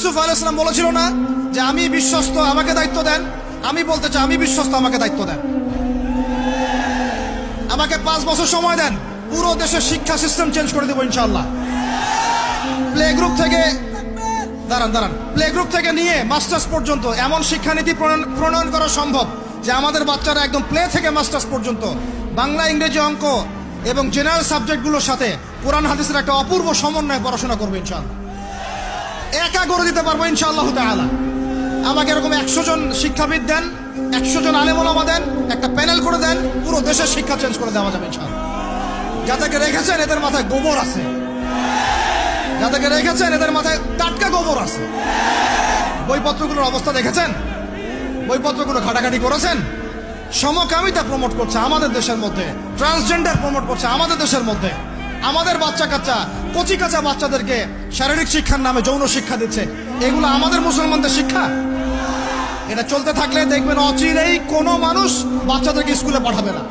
ইউসুফ আলাইহিস সালাম বলেছিল না যে আমি বিশ্বস্ত, আমাকে দায়িত্ব দেন? আমি বলতে চাই আমি বিশ্বস্ত, আমাকে দায়িত্ব দেন। আমাকে 5 বছর সময় দেন, পুরো দেশের শিক্ষা সিস্টেম চেঞ্জ করে দেবো ইনশাআল্লাহ। প্লে গ্রুপ থেকে প্লে গ্রুপ থেকে নিয়ে মাস্টার্স পর্যন্ত এমন শিক্ষানীতি প্রণয়ন করা সম্ভব যে আমাদের বাচ্চারা একদম প্লে থেকে মাস্টার্স পর্যন্ত বাংলা, ইংরেজি, অঙ্ক এবং জেনারেল সাবজেক্টগুলোর সাথে কোরআন হাদিসের একটা অপূর্ব সমন্বয়ে পড়াশোনা করবে ইনশাআল্লাহ। একা করে দিতে পারবো ইনশাআল্লাহ তাআলা। আমাকে এরকম 100 জন শিক্ষাবিদ দেন, 100 জন আলেম ওলামা দেন, একটা প্যানেল করে দেন, পুরো দেশের শিক্ষা চেঞ্জ করে দেওয়া যাবে ইনশাআল্লাহ। যাদেরকে রেখেছেন এদের মাথায় গোবর আছে, যাদেরকে রেখেছেন এদের মাথায় টাটকা গোবর আছে। বইপত্রগুলোর অবস্থা দেখেছেন? বইপত্রগুলো ঘাটাঘাটি করেছেন? সমকামিতা প্রমোট করছে আমাদের দেশের মধ্যে, ট্রান্সজেন্ডার প্রমোট করছে আমাদের দেশের মধ্যে, আমাদের বাচ্চা কাচ্চা, কচি কাঁচা বাচ্চাদেরকে শারীরিক শিক্ষার নামে যৌন শিক্ষা দিচ্ছে। এগুলো আমাদের মুসলমানদের শিক্ষা? এটা চলতে থাকলে দেখবেন অচিরেই কোনো মানুষ বাচ্চাদেরকে স্কুলে পাঠাবে না।